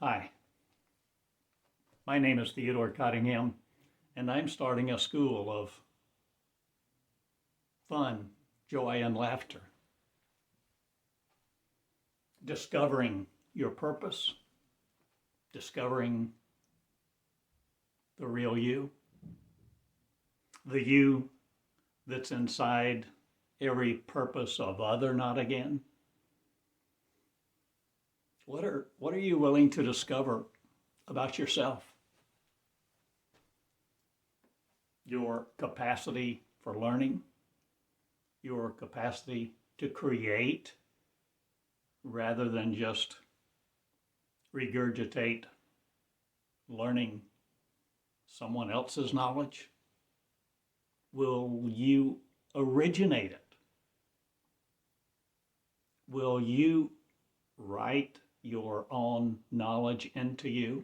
Hi, my name is Theodore Cottingham, and I'm starting a school of fun, joy, and laughter. Discovering your purpose, discovering the real you, the you that's inside every purpose of other, not again. What are you willing to discover about yourself? Your capacity for learning, your capacity to create rather than just regurgitate learning someone else's knowledge. Will you originate it? Will you write your own knowledge into you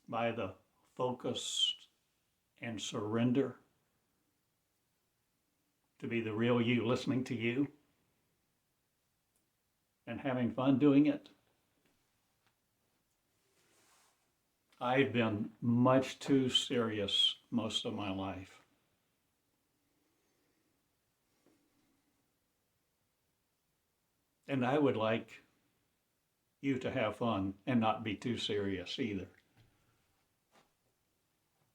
by the focus and surrender to be the real you, listening to you and having fun doing it? I've been much too serious most of my life. And I would like you to have fun and not be too serious either.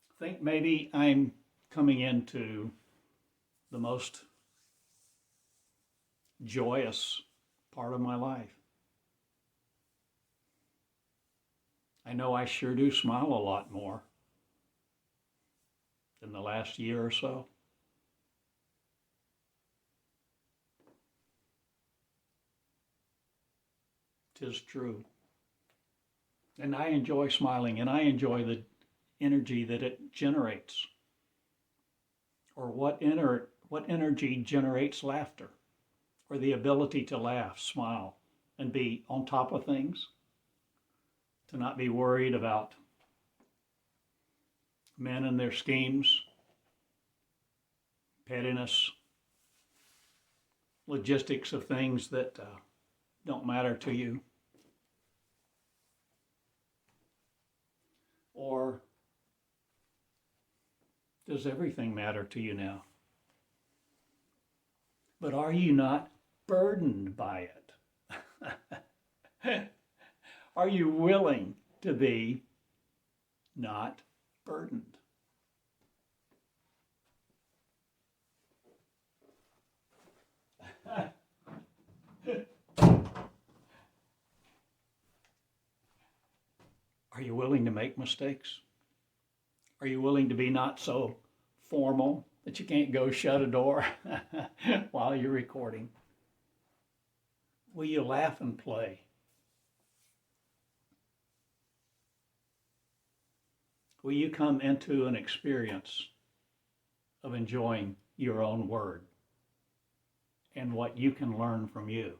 I think maybe I'm coming into the most joyous part of my life. I know I sure do smile a lot more in the last year or so. Tis true. And I enjoy smiling, and I enjoy the energy that it generates. Or what energy generates laughter, or the ability to laugh, smile, and be on top of things, to not be worried about men and their schemes, pettiness, logistics of things that don't matter to you. Or does everything matter to you now? But are you not burdened by it? Are you willing to be not burdened? Are you willing to make mistakes? Are you willing to be not so formal that you can't go shut a door while you're recording? Will you laugh and play? Will you come into an experience of enjoying your own word and what you can learn from you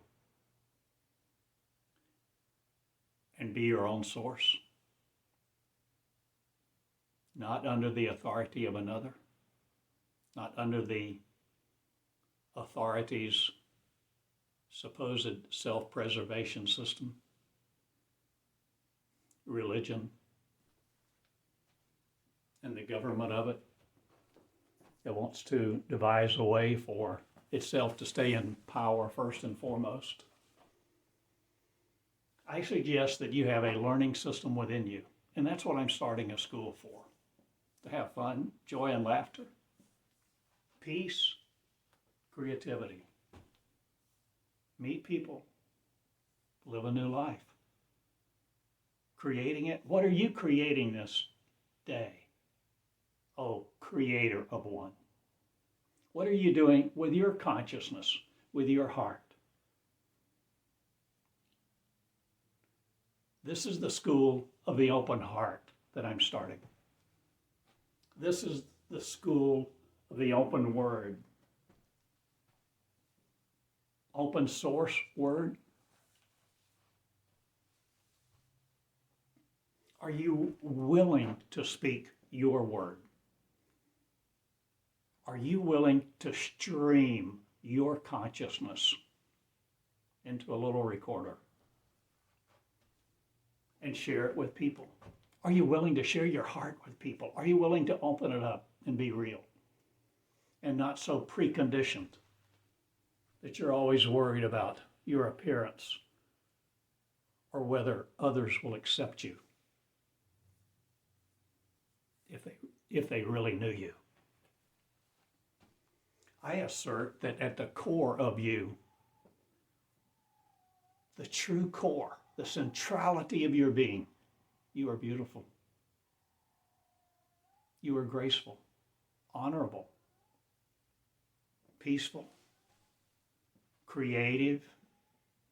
and be your own source? Not under the authority of another, not under the authority's supposed self-preservation system, religion, and the government of it that wants to devise a way for itself to stay in power first and foremost. I suggest that you have a learning system within you, and that's what I'm starting a school for. To have fun, joy, and laughter, peace, creativity, meet people, live a new life. Creating it. What are you creating this day? Oh, creator of one. What are you doing with your consciousness, with your heart? This is the school of the open heart that I'm starting. This is the school of the open word. Open source word. Are you willing to speak your word? Are you willing to stream your consciousness into a little recorder? and share it with people? Are you willing to share your heart with people? Are you willing to open it up and be real and not so preconditioned that you're always worried about your appearance or whether others will accept you if they really knew you? I assert that at the core of you, the true core, the centrality of your being, you are beautiful. You are graceful, honorable, peaceful, creative,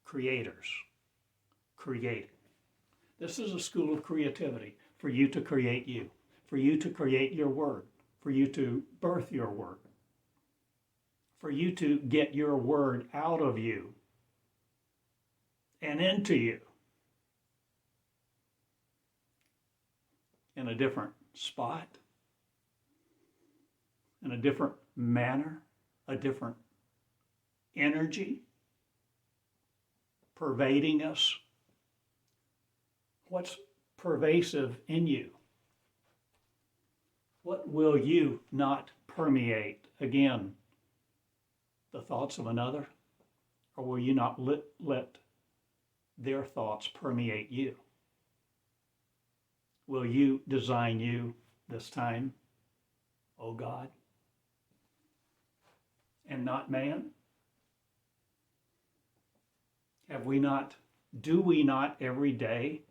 creators, create. This is a school of creativity for you to create you, for you to create your word, for you to birth your word, for you to get your word out of you and into you in a different spot, in a different manner, a different energy pervading us. What's pervasive in you? What will you not permeate? Again, the thoughts of another? Or will you not let their thoughts permeate you? Will you design you this time, O God, and not man? Do we not every day,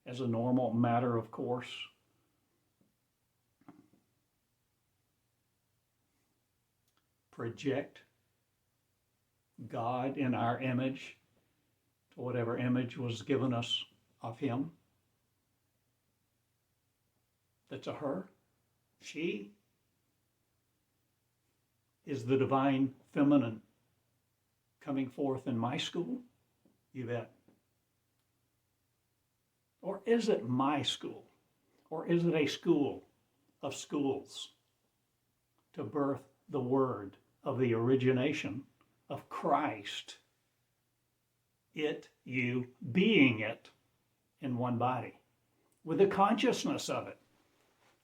as a normal matter of course, project God in our image to whatever image was given us of him? That's a her. She is the divine feminine coming forth in my school? You bet. Or is it my school? Or is it a school of schools to birth the word of the origination of Christ, it, you, being it in one body, with the consciousness of it,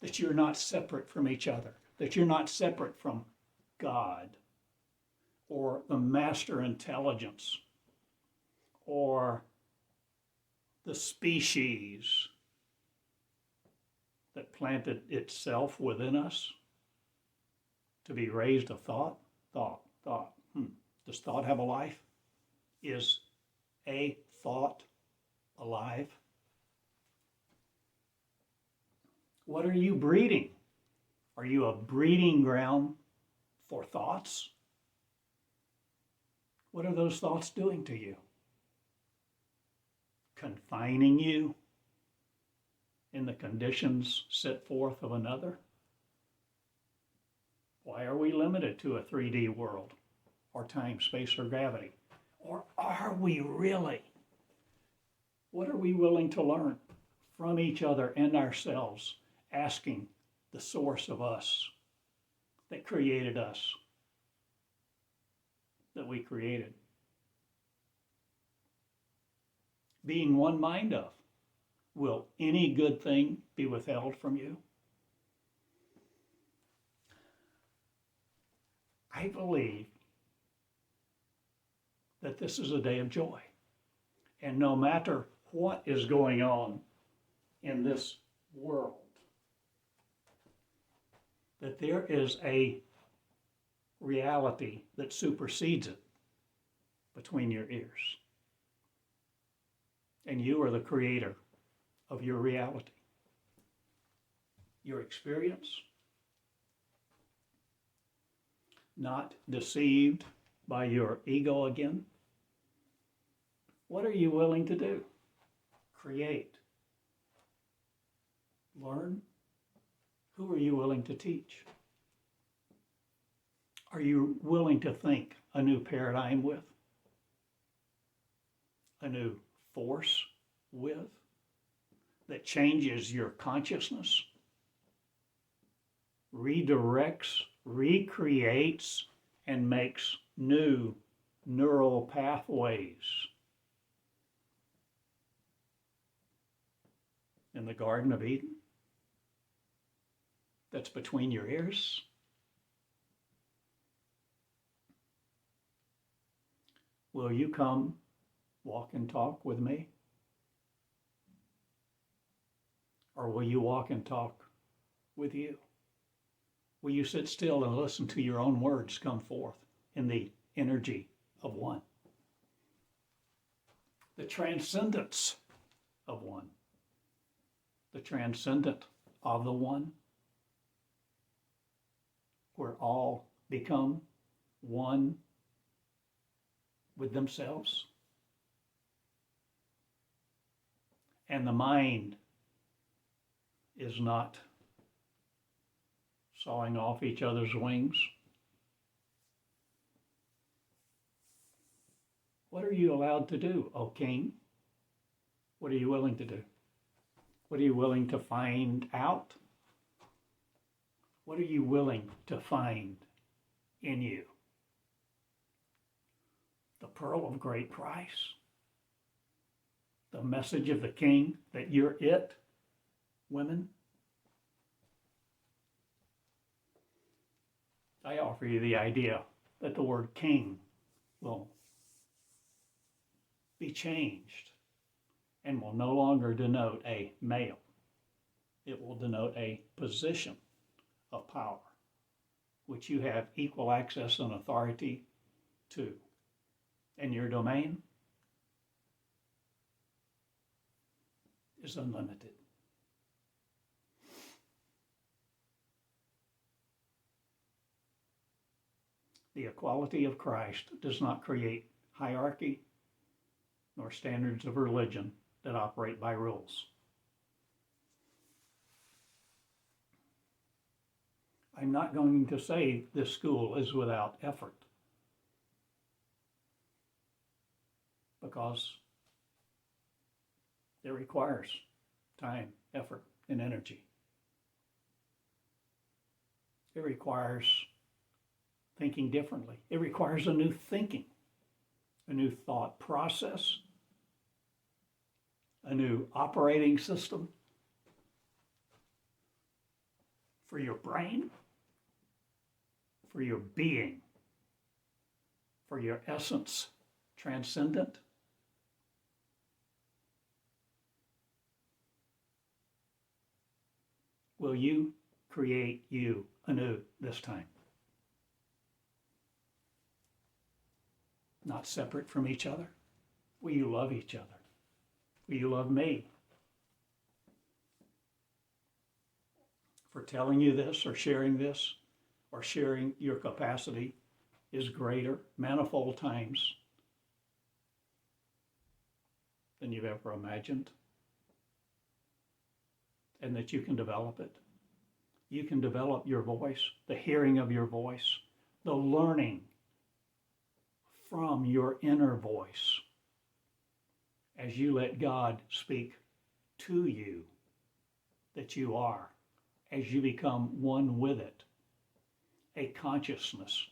that you're not separate from each other, that you're not separate from God or the master intelligence or the species that planted itself within us to be raised of thought. Does thought have a life? Is a thought alive? What are you breeding? Are you a breeding ground for thoughts? What are those thoughts doing to you? Confining you in the conditions set forth of another? Why are we limited to a 3D world, or time, space, or gravity? Or are we really? What are we willing to learn from each other and ourselves, asking the source of us that created us, that we created? Being one mind of, will any good thing be withheld from you? I believe that this is a day of joy. And no matter what is going on in this world, that there is a reality that supersedes it between your ears. And you are the creator of your reality. Your experience, not deceived by your ego again. What are you willing to do? Create. Learn. Who are you willing to teach? Are you willing to think a new paradigm with? A new force with? That changes your consciousness? Redirects, recreates, and makes new neural pathways in the Garden of Eden that's between your ears? Will you come walk and talk with me? Or will you walk and talk with you? Will you sit still and listen to your own words come forth in the energy of one? The transcendence of one. The transcendent of the one, where all become one with themselves. And the mind is not sawing off each other's wings. What are you allowed to do, O King? What are you willing to do? What are you willing to find out? What are you willing to find in you? The pearl of great price. The message of the King that you're it, women. I offer you the idea that the word king will be changed and will no longer denote a male. It will denote a position of power, which you have equal access and authority to. And your domain is unlimited. The equality of Christ does not create hierarchy nor standards of religion that operate by rules. I'm not going to say this school is without effort, because it requires time, effort, and energy. It requires thinking differently. It requires a new thinking, a new thought process, a new operating system for your brain, for your being, for your essence, transcendent. Will you create you anew this time? Not separate from each other? Will you love each other? Will you love me for telling you this or sharing your capacity is greater, manifold times, than you've ever imagined, and that you can develop it. You can develop your voice, the hearing of your voice, the learning from your inner voice as you let God speak to you that you are, as you become one with it, a consciousness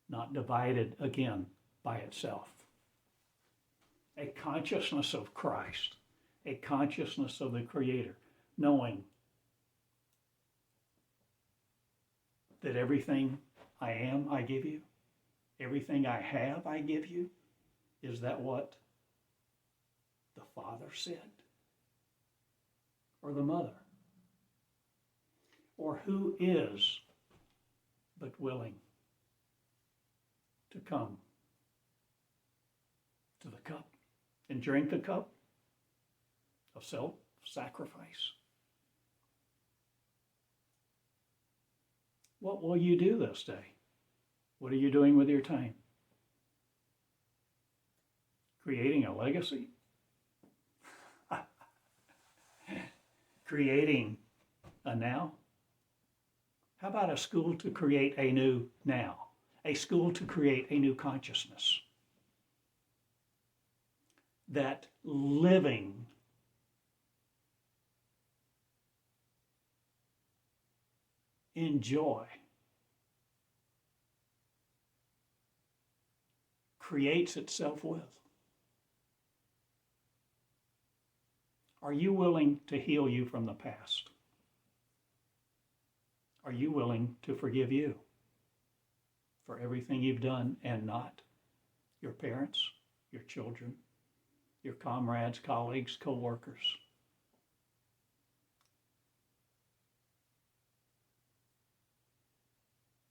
not divided again by itself, a consciousness of Christ, a consciousness of the Creator, knowing that everything I am, I give you. Everything I have, I give you. Is that what the Father said? Or the Mother? Or who is but willing to come to the cup and drink the cup of self-sacrifice? What will you do this day? What are you doing with your time? Creating a legacy? Creating a now? How about a school to create a new now? A school to create a new consciousness? That living in joy creates itself with. Are you willing to heal you from the past? Are you willing to forgive you for everything you've done and not? Your parents, your children, your comrades, colleagues, co-workers.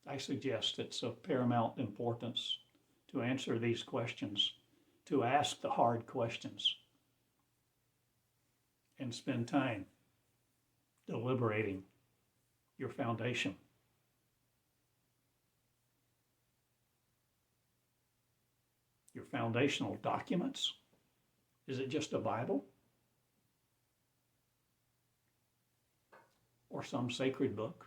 I suggest it's of paramount importance to answer these questions, to ask the hard questions, and spend time deliberating your foundation. Your foundational documents? Is it just a Bible? Or some sacred book?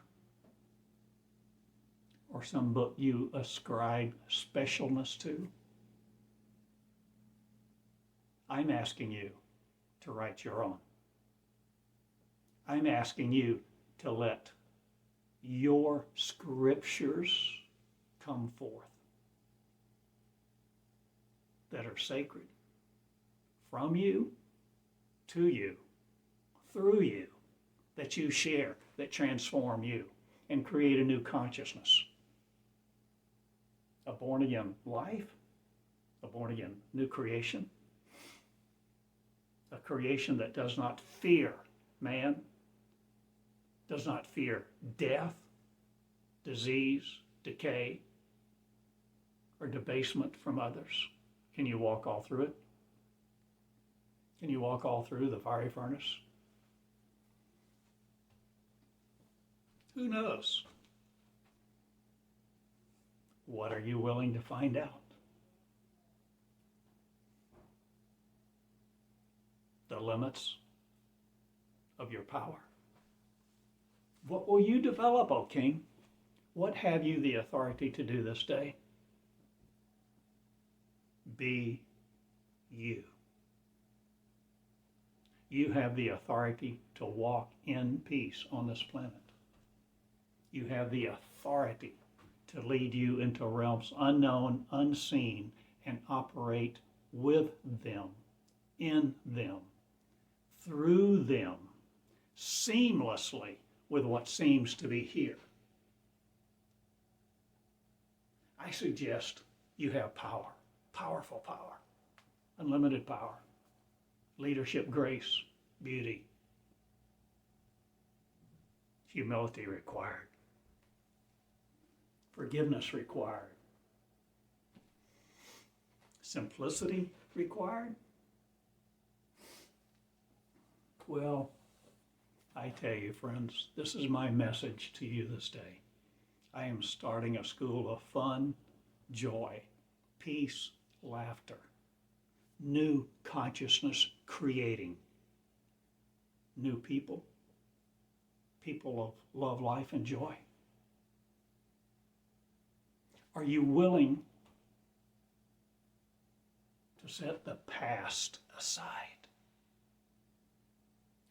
Or some book you ascribe specialness to? I'm asking you to write your own. I'm asking you to let your scriptures come forth that are sacred from you, to you, through you, that you share, that transform you and create a new consciousness. A born-again life, a born-again new creation, a creation that does not fear man, does not fear death, disease, decay, or debasement from others. Can you walk all through it? Can you walk all through the fiery furnace? Who knows? What are you willing to find out? The limits of your power. What will you develop, O King? What have you the authority to do this day? Be you. You have the authority to walk in peace on this planet. You have the authority to lead you into realms unknown, unseen, and operate with them, in them, through them, seamlessly with what seems to be here. I suggest you have power, powerful power, unlimited power, leadership, grace, beauty, humility required, forgiveness required, simplicity required. Well, I tell you, friends, this is my message to you this day. I am starting a school of fun, joy, peace, laughter, new consciousness creating, new people, people of love, life, and joy. Are you willing to set the past aside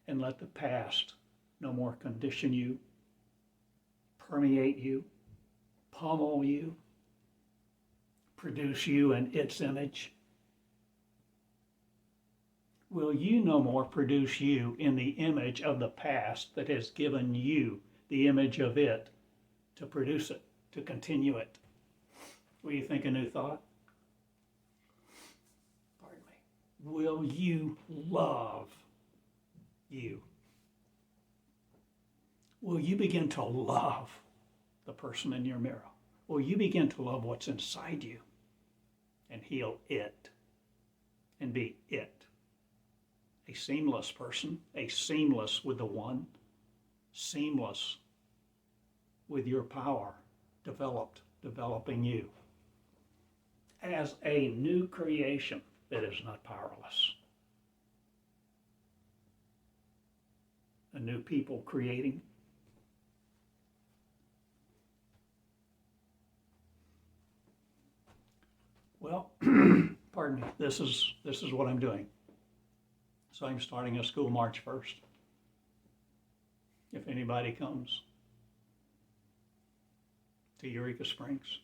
and let the past no more condition you, permeate you, pummel you, produce you in its image? Will you no more produce you in the image of the past that has given you the image of it to produce it, to continue it? Will you think a new thought? Pardon me. Will you love you? Will you begin to love the person in your mirror? Will you begin to love what's inside you and heal it and be it? A seamless person, a seamless with the one, seamless with your power, developing you as a new creation that is not powerless. A new people creating. Well, pardon me, this is what I'm doing. So I'm starting a school March 1st. If anybody comes to Eureka Springs,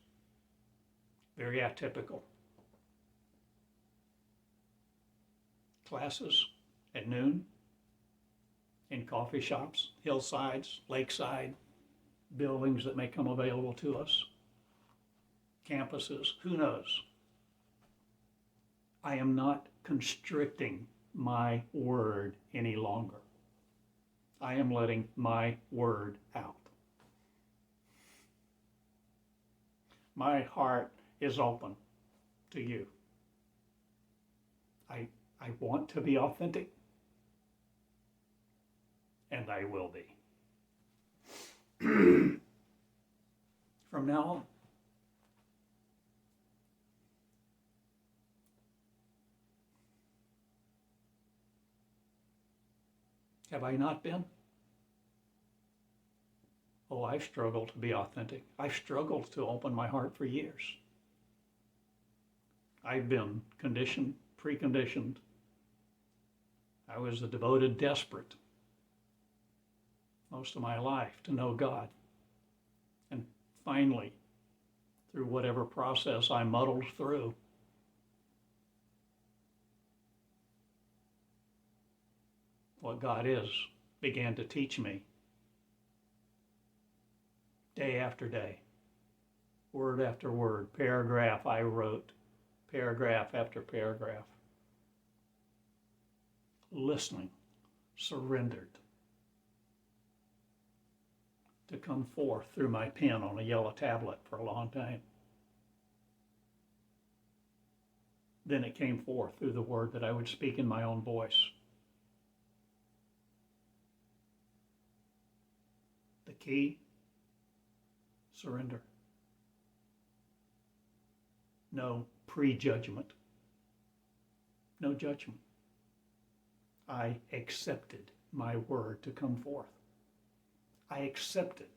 very atypical. Classes at noon, in coffee shops, hillsides, lakeside, buildings that may come available to us, campuses, who knows? I am not constricting my word any longer. I am letting my word out. My heart is open to you. I want to be authentic, and I will be. From now on, have I not been? Oh, I've struggled to be authentic. I've struggled to open my heart for years. I've been conditioned, preconditioned. I was a devoted desperate most of my life to know God. And finally, through whatever process I muddled through, what God is began to teach me day after day, word after word, paragraph I wrote, paragraph after paragraph. Listening, surrendered to come forth through my pen on a yellow tablet for a long time. Then it came forth through the word that I would speak in my own voice. The key, surrender. No prejudgment. No judgment. I accepted my word to come forth. I accepted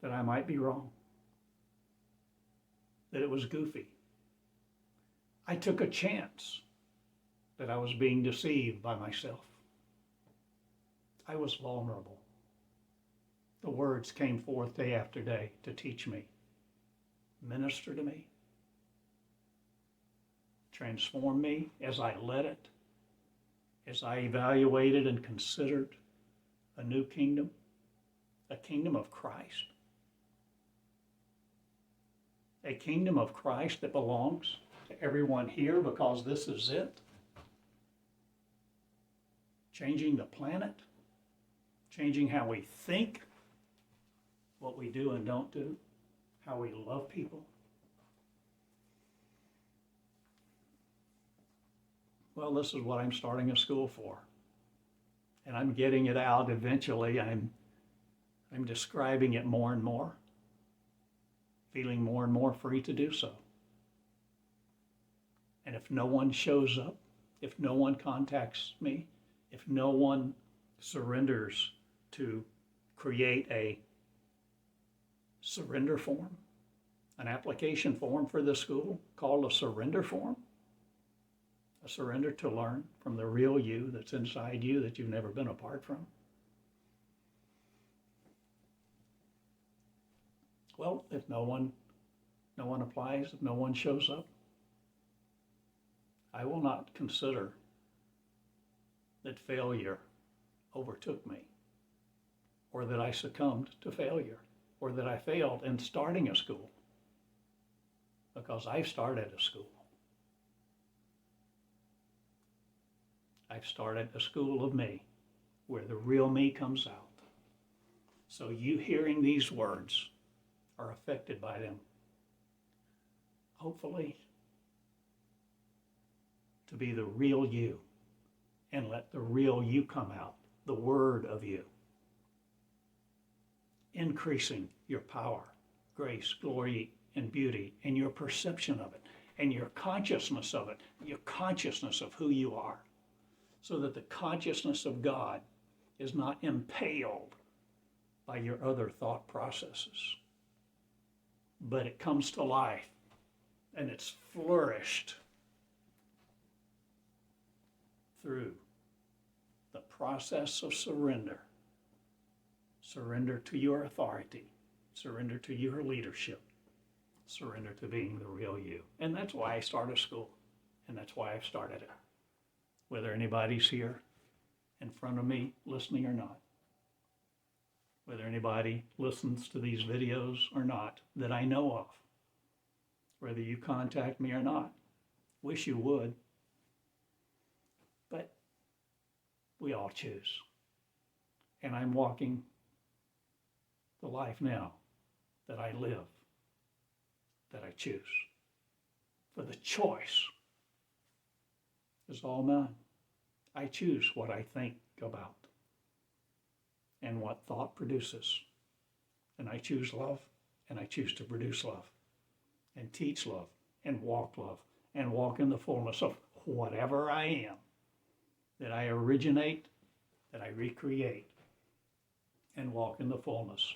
that I might be wrong, that it was goofy. I took a chance that I was being deceived by myself. I was vulnerable. The words came forth day after day to teach me, minister to me, transform me as I let it, as I evaluated and considered a new kingdom, a kingdom of Christ, a kingdom of Christ that belongs to everyone here because this is it. Changing the planet, changing how we think, what we do and don't do, how we love people. Well, this is what I'm starting a school for. And I'm getting it out eventually. I'm describing it more and more, feeling more and more free to do so. And if no one shows up, if no one contacts me, if no one surrenders to create a surrender form, an application form for the school called a surrender form, a surrender to learn from the real you that's inside you that you've never been apart from. Well, if no one applies, if no one shows up, I will not consider that failure overtook me, or that I succumbed to failure, or that I failed in starting a school, because I've started a school. I've started a school of me, where the real me comes out. So you hearing these words are affected by them. Hopefully, to be the real you, and let the real you come out, the word of you, increasing your power, grace, glory, and beauty, and your perception of it, and your consciousness of it, your consciousness of who you are, so that the consciousness of God is not impaled by your other thought processes, but it comes to life and it's flourished through the process of surrender. Surrender to your authority, surrender to your leadership, surrender to being the real you. And that's why I started school, and that's why I've started it. Whether anybody's here in front of me, listening or not. Whether anybody listens to these videos or not that I know of. Whether you contact me or not. Wish you would. But we all choose. And I'm walking the life now that I live, that I choose. For the choice is all mine. I choose what I think about and what thought produces. And I choose love, and I choose to produce love and teach love and walk in the fullness of whatever I am, that I originate, that I recreate, and walk in the fullness.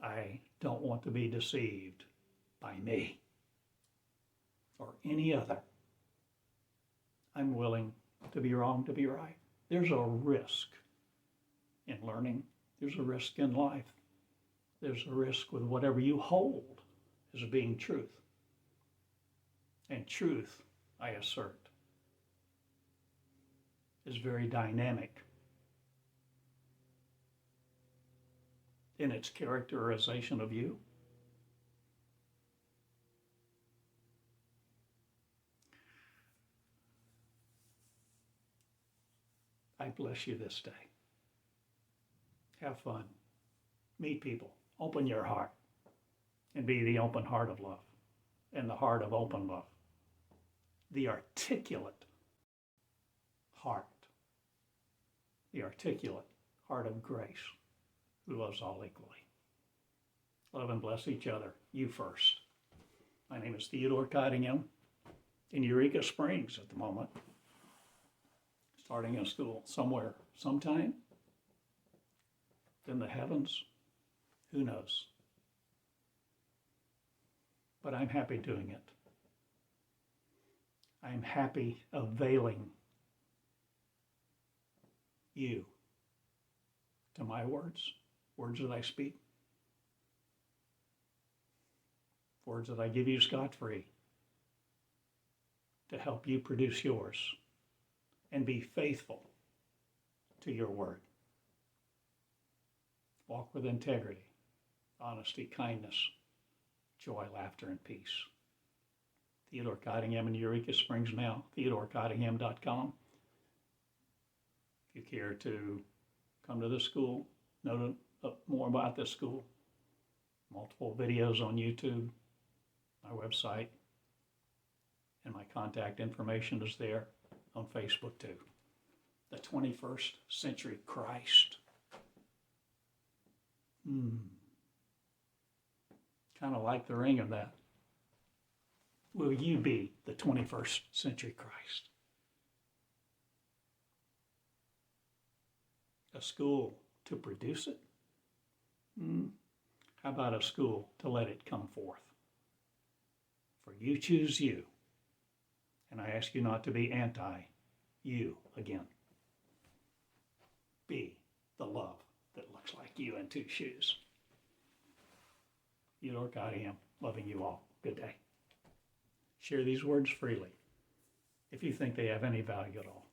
I don't want to be deceived by me or any other. I'm willing to be wrong to be right. There's a risk in learning. There's a risk in life. There's a risk with whatever you hold as being truth. And truth, I assert, is very dynamic in its characterization of you. I bless you this day. Have fun. Meet people. Open your heart. And be the open heart of love. And the heart of open love. The articulate heart. The articulate heart of grace, who loves all equally. Love and bless each other. You first. My name is Theodore Cottingham in Eureka Springs at the moment. Starting a school somewhere, sometime, in the heavens, who knows? But I'm happy doing it. I'm happy availing you to my words that I speak, words that I give you scot-free to help you produce yours. And be faithful to your word. Walk with integrity, honesty, kindness, joy, laughter, and peace. Theodore Cottingham in Eureka Springs now, theodorcottingham.com. If you care to come to this school, know more about this school, multiple videos on YouTube, my website, and my contact information is there. On Facebook too. The 21st Century Christ. Kind of like the ring of that. Will you be the 21st Century Christ? A school to produce it? How about a school to let it come forth? For you choose you. And I ask you not to be anti-you again. Be the love that looks like you in two shoes. Theodore Cottingham, loving you all. Good day. Share these words freely if you think they have any value at all.